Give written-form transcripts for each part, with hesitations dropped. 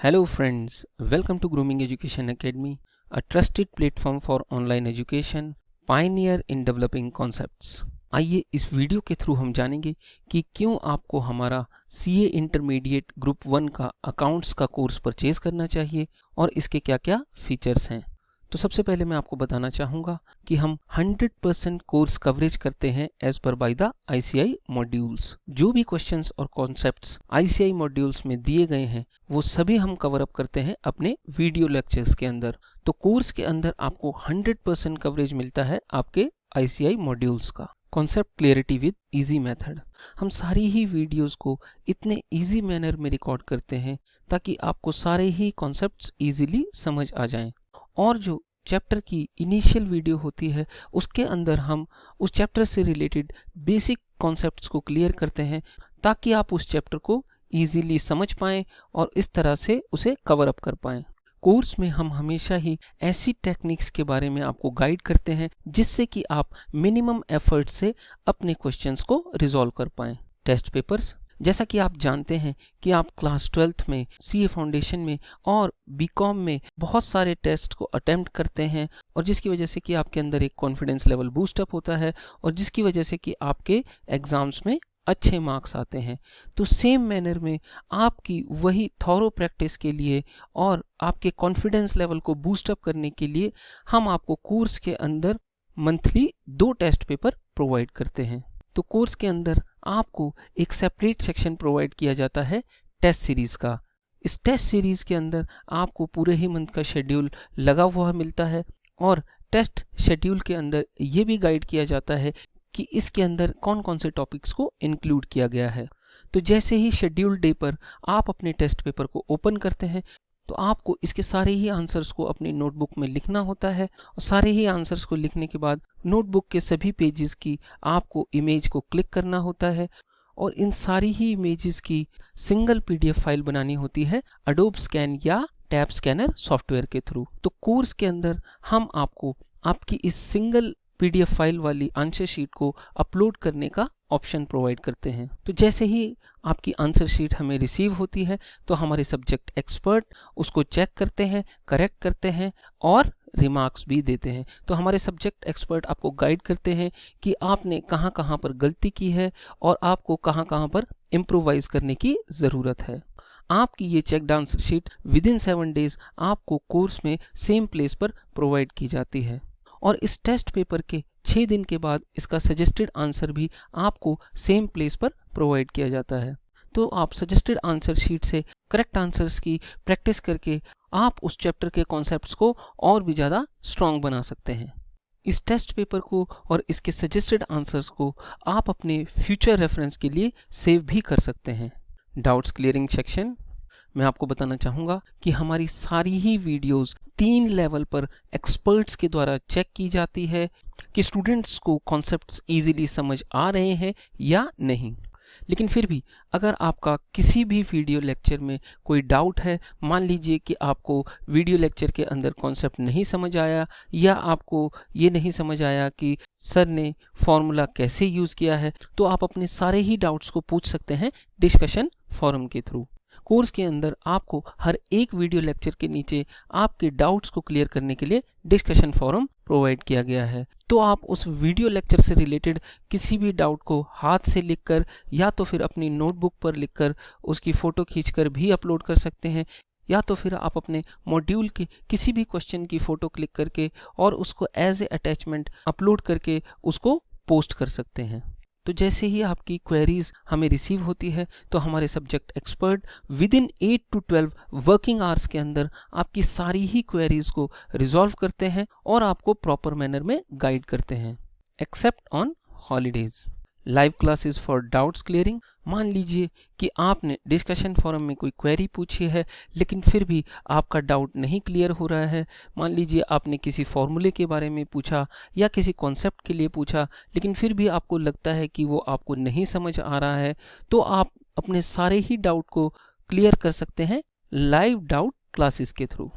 Hello friends, welcome to Grooming Education Academy, a trusted platform for online education, pioneer in developing concepts. आइए इस video के through हम जानेंगे कि क्यों आपको हमारा CA इंटरमीडिएट ग्रुप 1 का अकाउंट्स का कोर्स परचेज करना चाहिए और इसके क्या क्या फीचर्स हैं। तो सबसे पहले मैं आपको बताना चाहूँगा कि हम 100% कोर्स कवरेज करते हैं as per by the ICI modules. जो भी क्वेश्चंस और कॉन्सेप्ट्स ICI मॉड्यूल्स में दिए गए हैं वो सभी हम कवर अप करते हैं अपने वीडियो लेक्चर्स के अंदर। तो कोर्स के अंदर आपको 100% कवरेज मिलता है आपके ICI मॉड्यूल्स का। Concept clarity with easy method, हम सारी ही वीडियोस को इतने इजी मैनर में रिकॉर्ड करते हैं ताकि आपको सारे ही कॉन्सेप्ट्स इजीली समझ आ जाएं। और जो चैप्टर की इनिशियल वीडियो होती है उसके अंदर हम उस चैप्टर से रिलेटेड बेसिक कॉन्सेप्ट्स को क्लियर करते हैं ताकि आप उस चैप्टर को इजीली समझ पाएं और इस तरह से उसे कवर अप कर पाएं। कोर्स में हम हमेशा ही ऐसी टेक्निक्स के बारे में आपको गाइड करते हैं जिससे कि आप मिनिमम एफर्ट से अपने क्वेश्चंस को रिजॉल्व कर पाएं। टेस्ट पेपर्स, जैसा कि आप जानते हैं कि आप क्लास 12th में CA फाउंडेशन में और BCom में बहुत सारे टेस्ट को अटेम्प्ट करते हैं और जिसकी वजह से कि आपके अंदर एक कॉन्फिडेंस लेवल बूस्ट अप होता है और जिसकी वजह से कि आपके एग्जाम्स में अच्छे मार्क्स आते हैं। तो सेम मैनर में आपकी वही थॉरो प्रैक्टिस के लिए और आपके कॉन्फिडेंस लेवल को बूस्ट अप करने के लिए हम आपको कोर्स के अंदर मंथली 2 टेस्ट पेपर प्रोवाइड करते हैं। तो कोर्स के अंदर आपको एक सेपरेट सेक्शन प्रोवाइड किया जाता है टेस्ट सीरीज का। इस टेस्ट सीरीज के अंदर आपको पूरे ही मंथ का शेड्यूल लगा हुआ मिलता है और टेस्ट शेड्यूल के अंदर ये भी गाइड किया जाता है कि इसके अंदर कौन कौन से टॉपिक्स को इंक्लूड किया गया है। तो जैसे ही शेड्यूल डे पर आप अपने टेस्ट पेपर को ओपन करते हैं तो आपको इसके सारे ही आंसर्स को अपनी नोटबुक में लिखना होता है और सारे ही आंसर्स को लिखने के बाद नोटबुक के सभी पेजेस की आपको इमेज को क्लिक करना होता है और इन सारी ही इमेजेस की सिंगल PDF फाइल बनानी होती है अडोब स्कैन या टैब स्कैनर सॉफ्टवेयर के थ्रू। तो कोर्स के अंदर हम आपको आपकी इस सिंगल PDF फाइल वाली आंसर शीट को अपलोड करने का ऑप्शन प्रोवाइड करते हैं। तो जैसे ही आपकी आंसर शीट हमें रिसीव होती है तो हमारे सब्जेक्ट एक्सपर्ट उसको चेक करते हैं, करेक्ट करते हैं और रिमार्क्स भी देते हैं। तो हमारे सब्जेक्ट एक्सपर्ट आपको गाइड करते हैं कि आपने कहाँ कहाँ पर गलती की है और आपको कहाँ कहाँ पर इम्प्रोवाइज करने की ज़रूरत है। आपकी ये checked answer sheet within 7 days आपको कोर्स में सेम प्लेस पर प्रोवाइड की जाती है और इस टेस्ट पेपर के 6 दिन के बाद इसका सजेस्टेड आंसर भी आपको सेम प्लेस पर प्रोवाइड किया जाता है। तो आप सजेस्टेड आंसर शीट से करेक्ट आंसर्स की प्रैक्टिस करके आप उस चैप्टर के कॉन्सेप्ट्स को और भी ज़्यादा स्ट्रॉन्ग बना सकते हैं। इस टेस्ट पेपर को और इसके सजेस्टेड आंसर्स को आप अपने फ्यूचर रेफरेंस के लिए सेव भी कर सकते हैं। डाउट्स क्लियरिंग सेक्शन, मैं आपको बताना चाहूँगा कि हमारी सारी ही वीडियोस 3 लेवल पर एक्सपर्ट्स के द्वारा चेक की जाती है कि स्टूडेंट्स को कॉन्सेप्ट्स इजीली समझ आ रहे हैं या नहीं। लेकिन फिर भी अगर आपका किसी भी वीडियो लेक्चर में कोई डाउट है, मान लीजिए कि आपको वीडियो लेक्चर के अंदर कॉन्सेप्ट नहीं समझ आया या आपको ये नहीं समझ आया कि सर ने फॉर्मूला कैसे यूज़ किया है, तो आप अपने सारे ही डाउट्स को पूछ सकते हैं डिस्कशन फोरम के थ्रू। कोर्स के अंदर आपको हर एक वीडियो लेक्चर के नीचे आपके डाउट्स को क्लियर करने के लिए डिस्कशन फोरम प्रोवाइड किया गया है। तो आप उस वीडियो लेक्चर से रिलेटेड किसी भी डाउट को हाथ से लिखकर या तो फिर अपनी नोटबुक पर लिखकर उसकी फ़ोटो खींचकर भी अपलोड कर सकते हैं या तो फिर आप अपने मॉड्यूल के किसी भी क्वेश्चन की फ़ोटो क्लिक करके और उसको एज ए अटैचमेंट अपलोड करके उसको पोस्ट कर सकते हैं। तो जैसे ही आपकी क्वेरीज हमें रिसीव होती है तो हमारे subject expert within 8 to 12 working hours के अंदर आपकी सारी ही क्वेरीज को रिजॉल्व करते हैं और आपको प्रॉपर मैनर में गाइड करते हैं। Except on holidays, live classes for doubts clearing, मान लीजिए कि आपने डिस्कशन फोरम में कोई क्वेरी पूछी है लेकिन फिर भी आपका डाउट नहीं क्लियर हो रहा है। मान लीजिए आपने किसी फॉर्मूले के बारे में पूछा या किसी कॉन्सेप्ट के लिए पूछा लेकिन फिर भी आपको लगता है कि वो आपको नहीं समझ आ रहा है, तो आप अपने सारे ही डाउट को क्लियर कर सकते हैं लाइव डाउट क्लासेस के थ्रू।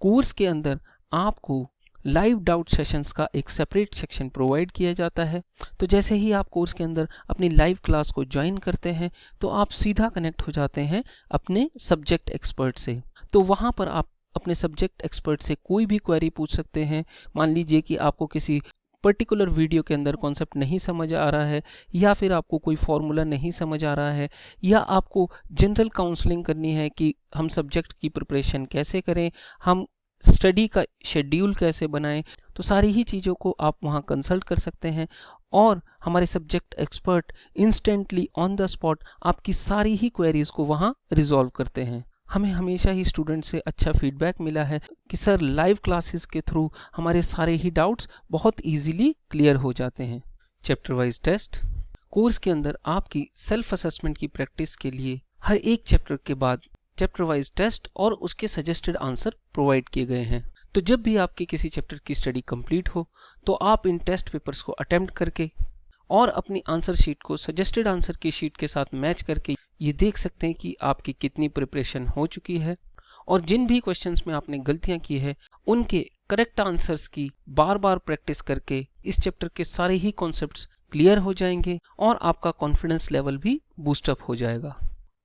कोर्स के अंदर आपको लाइव डाउट सेशंस का एक सेपरेट सेक्शन प्रोवाइड किया जाता है। तो जैसे ही आप कोर्स के अंदर अपनी लाइव क्लास को ज्वाइन करते हैं तो आप सीधा कनेक्ट हो जाते हैं अपने सब्जेक्ट एक्सपर्ट से। तो वहाँ पर आप अपने सब्जेक्ट एक्सपर्ट से कोई भी क्वेरी पूछ सकते हैं। मान लीजिए कि आपको किसी पर्टिकुलर वीडियो के अंदर कॉन्सेप्ट नहीं समझ आ रहा है, या फिर आपको कोई फॉर्मूला नहीं समझ आ रहा है, या आपको जनरल काउंसलिंग करनी है कि हम सब्जेक्ट की प्रिपरेशन कैसे करें, हम स्टडी का शेड्यूल कैसे बनाएं, तो सारी ही चीज़ों को आप वहां कंसल्ट कर सकते हैं और हमारे subject expert instantly on the spot आपकी सारी ही क्वेरीज को वहां रिजॉल्व करते हैं। हमें हमेशा ही स्टूडेंट से अच्छा फीडबैक मिला है कि सर लाइव क्लासेस के थ्रू हमारे सारे ही डाउट्स बहुत इजीली क्लियर हो जाते हैं। Chapter wise test. कोर्स के अंदर आपकी सेल्फ असेसमेंट की प्रैक्टिस के लिए हर एक चैप्टर के बाद चैप्टर वाइज टेस्ट और उसके सजेस्टेड आंसर प्रोवाइड किए गए हैं। तो जब भी आपकी किसी चैप्टर की स्टडी कंप्लीट हो तो आप इन टेस्ट पेपर्स को अटेम्प्ट करके और अपनी आंसर शीट को सजेस्टेड आंसर की शीट के साथ मैच करके ये देख सकते हैं कि आपकी कितनी प्रिपरेशन हो चुकी है, और जिन भी क्वेश्चंस में आपने गलतियां की है उनके करेक्ट आंसर्स की बार बार प्रैक्टिस करके इस चैप्टर के सारे ही कॉन्सेप्ट्स क्लियर हो जाएंगे और आपका कॉन्फिडेंस लेवल भी बूस्टअप हो जाएगा।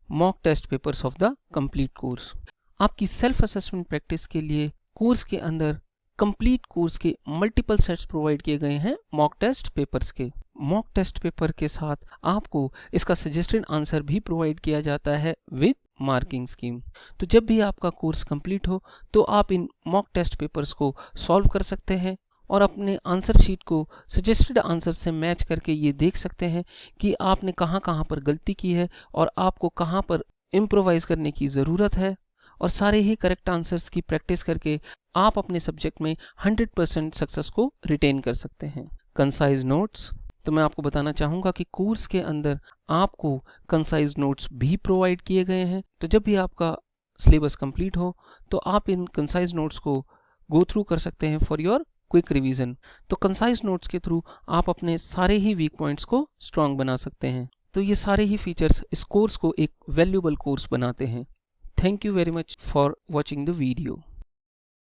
Mock test papers of the complete course. आपकी सेल्फ असेसमेंट प्रैक्टिस के लिए कोर्स के अंदर कंप्लीट कोर्स के मल्टीपल सेट्स प्रोवाइड किए गए हैं मॉक टेस्ट पेपर्स के। मॉक टेस्ट पेपर के साथ आपको इसका सजेस्टेड आंसर भी प्रोवाइड किया जाता है विद मार्किंग स्कीम। तो जब भी आपका कोर्स कंप्लीट हो तो आप इन मॉक टेस्ट पेपर्स को सॉल्व कर सकते हैं और अपने आंसर शीट को सजेस्टेड आंसर से मैच करके ये देख सकते हैं कि आपने कहाँ कहाँ पर गलती की है और आपको कहाँ पर इम्प्रोवाइज करने की ज़रूरत है, और सारे ही करेक्ट आंसर्स की प्रैक्टिस करके आप अपने सब्जेक्ट में 100% सक्सेस को रिटेन कर सकते हैं। Concise notes. तो मैं आपको बताना चाहूँगा कि कोर्स के अंदर आपको कंसाइज नोट्स भी प्रोवाइड किए गए हैं। तो जब भी आपका सिलेबस कंप्लीट हो तो आप इन कंसाइज नोट्स को गो थ्रू कर सकते हैं फॉर योर क्विक रिवीजन। तो कंसाइज नोट्स के थ्रू आप अपने सारे ही वीक पॉइंट्स को स्ट्रांग बना सकते हैं। तो ये सारे ही फीचर्स इस कोर्स को एक वैल्यूएबल कोर्स बनाते हैं। Thank you very much for watching the video.